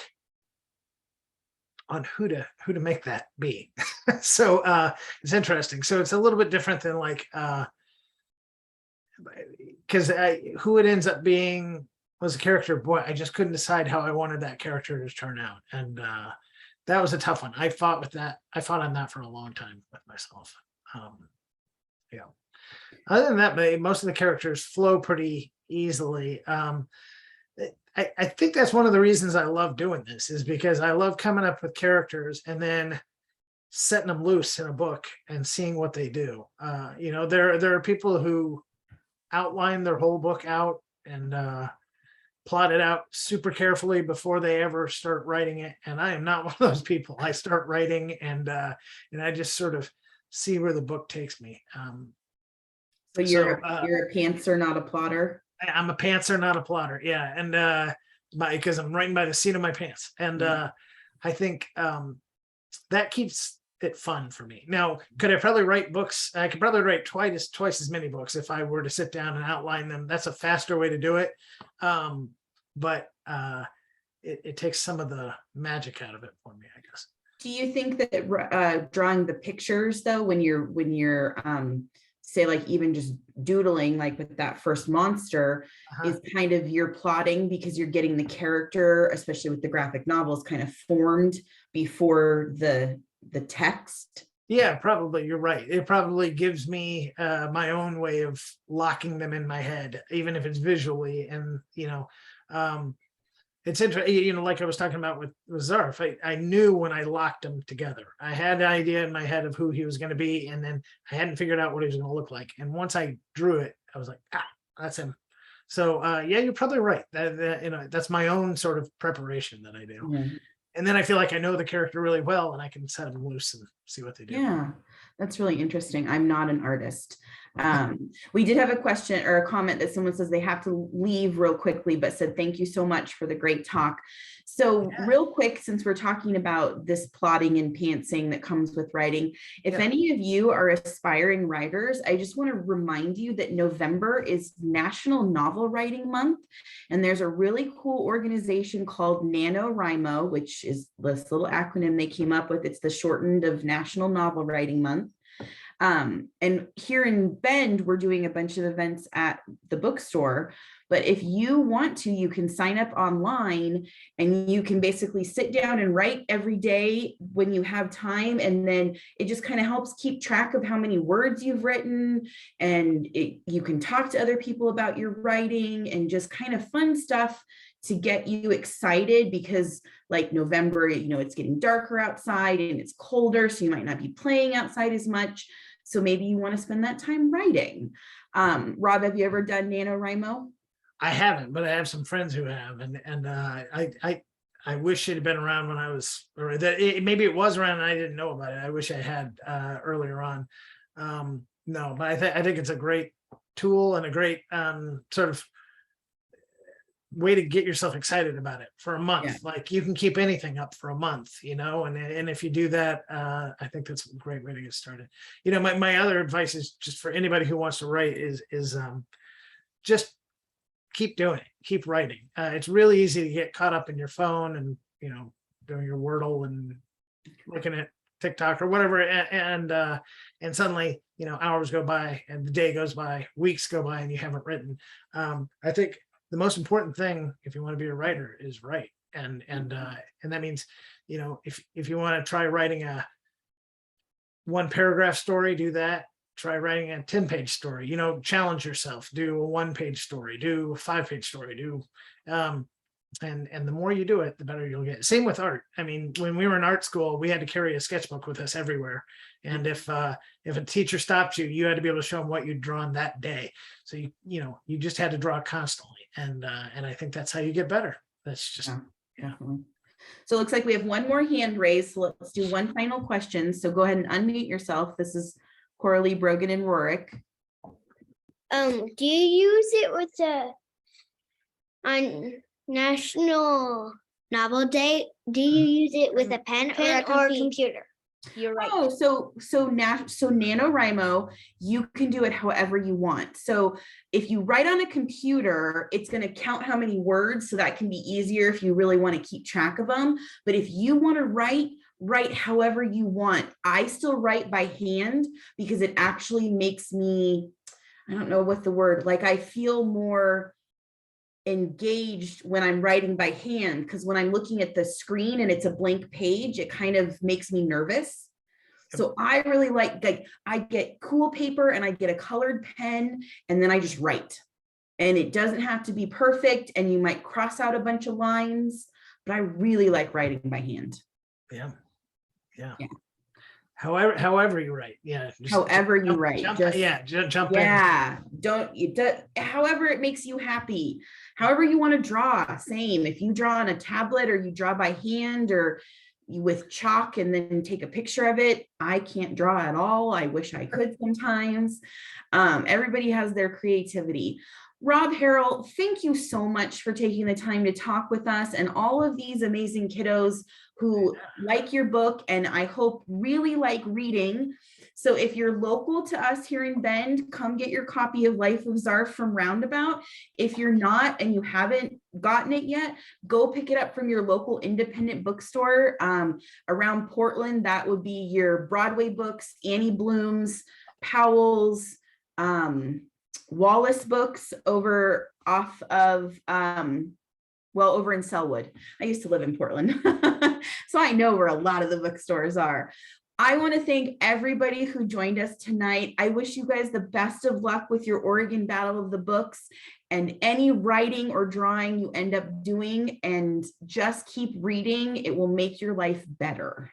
on who to make that be. So it's interesting. So it's a little bit different than like because who it ends up being was a character. Boy, I just couldn't decide how I wanted that character to turn out, and that was a tough one. I fought on that for a long time with myself. Yeah. Other than that, most of the characters flow pretty easily. I think that's one of the reasons I love doing this, is because I love coming up with characters and then setting them loose in a book and seeing what they do. You know, there are people who outline their whole book out and plot it out super carefully before they ever start writing it, and I am not one of those people. I start writing and I just sort of see where the book takes me. So you're a pantser, not a plotter. I'm a pantser, not a plotter. Yeah, and because I'm writing by the seat of my pants, and I think that keeps it fun for me. Now, could I probably write books? I could probably write twice as many books if I were to sit down and outline them. That's a faster way to do it. But it takes some of the magic out of it for me, I guess. Do you think that drawing the pictures, though, when you're say like even just doodling, like with that first monster, is kind of your plotting, because you're getting the character, especially with the graphic novels, kind of formed before the text? Yeah, probably. You're right. It probably gives me my own way of locking them in my head, even if it's visually. And, you know, it's interesting, you know, like I was talking about with Zarf, I knew when I locked them together. I had an idea in my head of who he was going to be, and then I hadn't figured out what he was going to look like. And once I drew it, I was like, that's him. So yeah, you're probably right. That you know, that's my own sort of preparation that I do. Yeah. And then I feel like I know the character really well, and I can set them loose and see what they do. Yeah, that's really interesting. I'm not an artist. We did have a question or a comment that someone says they have to leave real quickly, but said, thank you so much for the great talk. So real quick, since we're talking about this plotting and pantsing that comes with writing, if any of you are aspiring writers, I just want to remind you that November is National Novel Writing Month. And there's a really cool organization called NaNoWriMo, which is this little acronym they came up with. It's the shortened of National Novel Writing Month. And here in Bend, we're doing a bunch of events at the bookstore. But if you want to, you can sign up online and you can basically sit down and write every day when you have time. And then it just kind of helps keep track of how many words you've written. And you can talk to other people about your writing and just kind of fun stuff to get you excited, because like November, you know, it's getting darker outside and it's colder, so you might not be playing outside as much. So maybe you want to spend that time writing. Rob, have you ever done NaNoWriMo? I haven't, but I have some friends who have, and I wish it had been around when I was, or that maybe it was around and I didn't know about it. I wish I had earlier on. No, but I think it's a great tool and a great sort of way to get yourself excited about it for a month. Yeah. Like you can keep anything up for a month, you know, and if you do that, I think that's a great way to get started. You know, my other advice is just for anybody who wants to write is just keep doing it, keep writing. It's really easy to get caught up in your phone and, you know, doing your Wordle and looking at TikTok or whatever, and suddenly, you know, hours go by and the day goes by, weeks go by, and you haven't written. I think the most important thing, if you want to be a writer, is write, and that means, you know, if you want to try writing a 1-paragraph story, do that. Try writing a 10-page story, you know, challenge yourself, do a 1-page story, do a 5-page story, do, and the more you do it, the better you'll get. Same with art. I mean, when we were in art school, we had to carry a sketchbook with us everywhere. And if a teacher stopped you, you had to be able to show them what you'd drawn that day. So you know, you just had to draw constantly. And I think that's how you get better. That's just, yeah. So it looks like we have one more hand raised. So let's do one final question. So go ahead and unmute yourself. This is Coralie, Brogan, and Rorik. Do you use it with on National Novel Day? Do you use it with a pen or a computer? You're right. Oh, so NaNoWriMo, you can do it however you want. So if you write on a computer, it's going to count how many words, so that can be easier if you really want to keep track of them. But if you want to write however you want. I still write by hand because it actually makes me, I don't know what the word, like I feel more engaged when I'm writing by hand, because when I'm looking at the screen and it's a blank page, it kind of makes me nervous. So I really like I get cool paper and I get a colored pen and then I just write. And it doesn't have to be perfect and you might cross out a bunch of lines, but I really like writing by hand. Yeah. However you write. Yeah. However you write. Jump in. Yeah. However it makes you happy. However you want to draw. Same. If you draw on a tablet or you draw by hand or with chalk and then take a picture of it, I can't draw at all. I wish I could sometimes. Everybody has their creativity. Rob Harrell, thank you so much for taking the time to talk with us and all of these amazing kiddos who like your book and I hope really like reading. So if you're local to us here in Bend, come get your copy of Life of Zarf from Roundabout. If you're not and you haven't gotten it yet, go pick it up from your local independent bookstore around Portland. That would be your Broadway Books, Annie Bloom's, Powell's, Wallace Books over off of over in Selwood. I used to live in Portland, so I know where a lot of the bookstores are. I want to thank everybody who joined us tonight. I wish you guys the best of luck with your Oregon Battle of the Books and any writing or drawing you end up doing, and just keep reading. It will make your life better.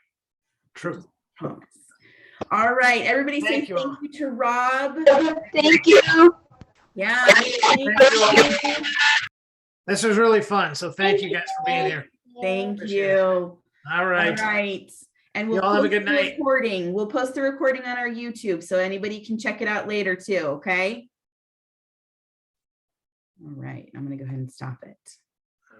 True. All right, everybody say thank you to Rob. Thank you. Yeah. Thank you. This was really fun. So thank you guys for being here. Thank you. All right. All right. And we'll Y'all have a post good the night. recording. We'll post the recording on our YouTube so anybody can check it out later too, okay? All right, I'm gonna go ahead and stop it.